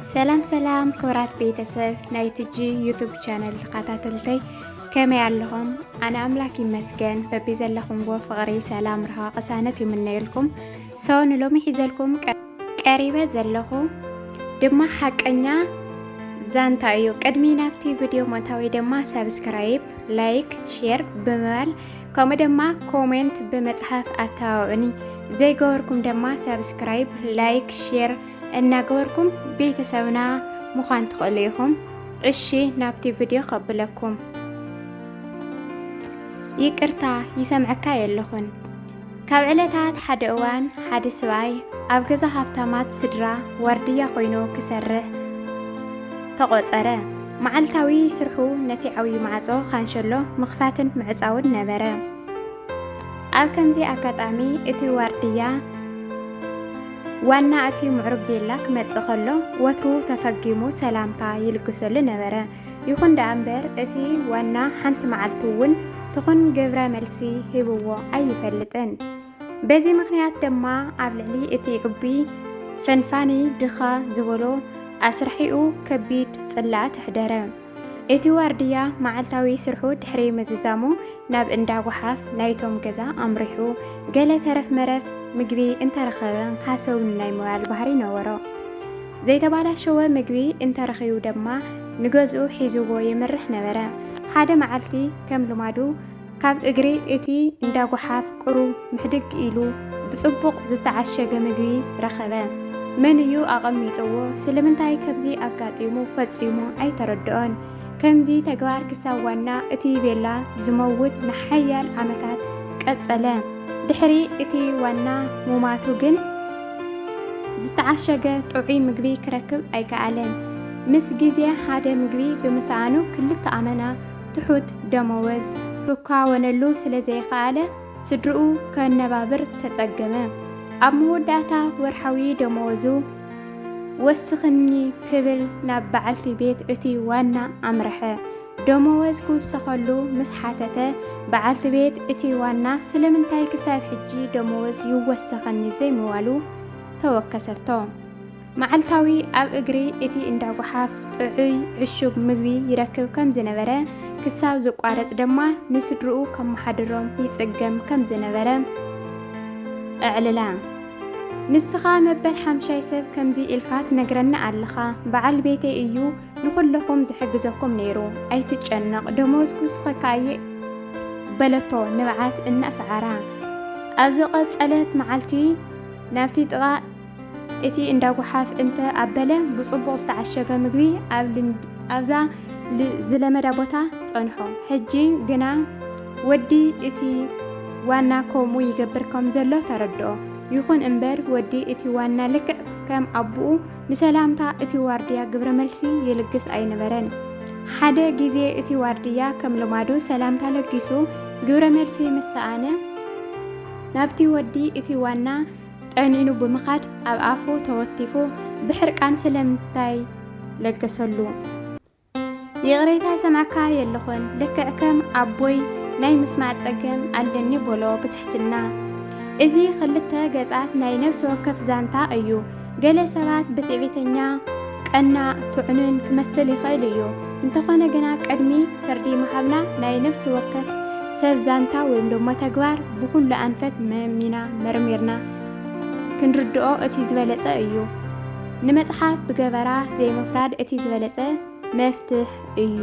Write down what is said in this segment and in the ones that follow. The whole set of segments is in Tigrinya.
ሰላም ክብራት ቤተሰብ ናይትጂ ዩቱብ ቻነል ተከታተልተይ ከመይ ኣለኹም? ኣነ ኣምላክ ይመስገን በቢዘለኹምዎ ፍቕሪ ሰላም ረኻ ቅሳነት ይምነየልኩም ሰው ንሎሚ ሒዘልኩም ቀሪበ ዘለኹ ድማ ሓቀኛ ዛንታ እዩ። ቅድሚ ናብቲ ቪድዮ ሞታዊ ድማ ሰብስክራይብ፣ ላይክ፣ ሼር ብምባል ከምኡ ድማ ኮሜንት በመጽሐፍ ኣታውዕኒ ዘይገበርኩም ድማ ሰብስክራይብ፣ ላይክ፣ ሼር እናገበርኩም ቤተሰብና ምዃን ትኽእሉ ኢኹም። እሺ ናብቲ ቪድዮ ከብለኩም። ይቅርታ ይሰምዐካ የለኹን። ካብ ዕለታት ሓደ እዋን ሓደ ሰብኣይ ኣብ ገዛ ሃብታማት ስድራ ዋርድያ ኮይኑ ክሰርሕ ተቆፀረ። መዓልታዊ ስርሑ ነቲ ዓብዪ ማዕጾ ካንሸሎ ምኽፋትን ምዕፃውን ነበረ። ኣብ ከምዚ ኣጋጣሚ እቲ ዋርድያ ዋና እቲ ምዕሩግ ቤላ ክመጽእ ከሎ ወትሩ ተፈጊሙ ሰላምታ ይልግሰሉ ነበረ። ይኹን ደኣ እምበር እቲ ዋና ሓንቲ መዓልቲ እውን ትኹን ግብረ መልሲ ሂብዎ ኣይፈልጥን። በዚ ምክንያት ድማ ኣብ ልዕሊ እቲ ዕቡይ ፈንፋኒ ድኻ ዝበሎ ኣስርሒኡ ከቢድ ጽላእ ተሕደረ። እቲ ዋርድያ መዓልታዊ ስርሑ ድሕሪ ምዝዛሙ ናብ እንዳ ጎሓፍ ናይቶም ገዛ ኣምሪሑ ገለ ተረፍ መረፍ ምግቢ እንተረኸበ ሓሰው ናይ ምባል ባህሪ ነበሮ። ዘይተባላሸወ ምግቢ እንተረኺቡ ድማ ንገዝኡ ሒዝዎ የመርሕ ነበረ። ሓደ መዓልቲ ከም ልማዱ ካብ እግሪ እቲ እንዳ ጎሓፍ ቁሩብ ምሕድግ ኢሉ ብጽቡቕ ዝተዓሸገ ምግቢ ረኸበ። መን እዩ ኣቐሚጥዎ? ስለምንታይ ከምዚ ኣጋጢሙ ፈጺሙ ኣይተረድኦን። ከምዚ ተግባር ክሳብ ዋና እቲ ቤላ ዝመውት ንሓያል ዓመታት ቀጸለ። ድሕሪ እቲ ዋና ሙማቱ ግን ዝተዓሸገ ጥዑይ ምግቢ ክረክብ ኣይከኣለን። ምስ ግዜ ሓደ ምግቢ ብምስኣኑ ክልተ ኣመና ትሑት ደመወዝ ክካወነሉ ስለ ዘይከኣለ ስድርኡ ከነባብር ተጸገመ። ኣብ መወዳእታ ወርሓዊ ደመወዙ ወስኽኒ ክብል ናብ በዓልቲ ቤት እቲ ዋና ኣምርሐ። ደመወዝ ክውሰኸሉ ምስ ሓተተ በዓልቲ ቤት እቲ ዋና ስለምንታይ ክሳብ ሕጂ ደመወዝ ይወሰኸኒ ዘይምባሉ ተወከሰቶ። መዓልታዊ ኣብ እግሪ እቲ እንዳ ጎሓፍ ጥዑይ ዕሹግ ምግቢ ይረክብ ከም ዝነበረ ክሳብ ዝቋረጽ ድማ ንስድርኡ ከመሓድሮም ይጽገም ከም ዝነበረ እዕልላ። ንስኻ መበል ሓምሻይ ሰብ ከምዚ ኢልካ ትነግረና ኣለኻ። በዓል ቤተይ እዩ ንኹለኹም ዝሕግዘኩም ነይሩ፣ ኣይትጨነቕ ደመወዝ ክውስኸካየ በለቶ ንብዓት እናሰዓራ። ኣብ ዝቐጸለት መዓልቲ ናብቲ ጥቓ እቲ እንዳ ጎሓፍ እንተ ኣበለ ብጽቡቕ ዝተዓሸገ ምግቢ ኣብዛ ዝለመዳ ቦታ ጸንሖ። ሕጂ ግና ወዲ እቲ ዋና ከምኡ ይገብር ከም ዘሎ ተረድኦ። ይኹን እምበር ወዲ እቲ ዋና ልክዕ ከም ኣቡኡ ንሰላምታ እቲ ዋርድያ ግብረ መልሲ ይልግስ ኣይነበረን። ሓደ ጊዜ እቲ ዋርድያ ከም ልማዱ ሰላምታ ለጊሱ ግብረ መልሲ ምሰኣነ ናብቲ ወዲ እቲ ዋና ጠኒኑ ብምኻድ ኣብ ኣፉ ተወቲፉ ብሕርቃን ስለምንታይ ለገሰሉ? ይቕሬታ ሰማዕካ የለኹን፣ ልክዕ ከም ኣቦይ ናይ ምስማዕ ጸገም ኣለኒ በሎ ብትሕትና። እዚ ክልተ ገጻት ናይ ነፍሲ ወከፍ ዛንታ እዩ። ገለ ሰባት ብትዕቢተኛ ቀናዕ ትዕኑን ክመስል ይኽእል እዩ። እንተኾነ ግና ቅድሚ ፍርዲ ምሃብና ናይ ነፍሲ ወከፍ ሰብ ዛንታ ወይም ደሞ ተግባር ብኩሉ ኣንፈት መሚና መርሚርና ክንርድኦ እቲ ዝበለጸ እዩ። ንመጽሓፍ ብገበራ ዘይምፍራድ እቲ ዝበለጸ መፍትሕ እዩ።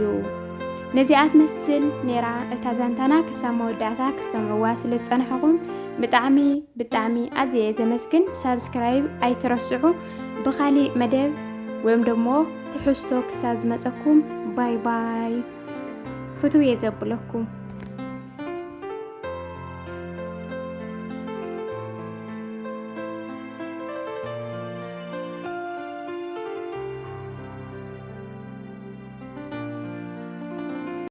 ነዚኣት መስል ነራ እታ ዛንታና ክሳብ መወዳእታ ክሰምዕዋ ስለ ዝጸንሐኹም ብጣዕሚ ኣዝየ ዘመስግን። ሳብስክራይብ ኣይትረስዑ። ብኻሊእ መደብ ወይም ደሞ ትሕዝቶ ክሳብ ዝመጸኩም ባይ ባይ ፍቱው የዘብለኩም።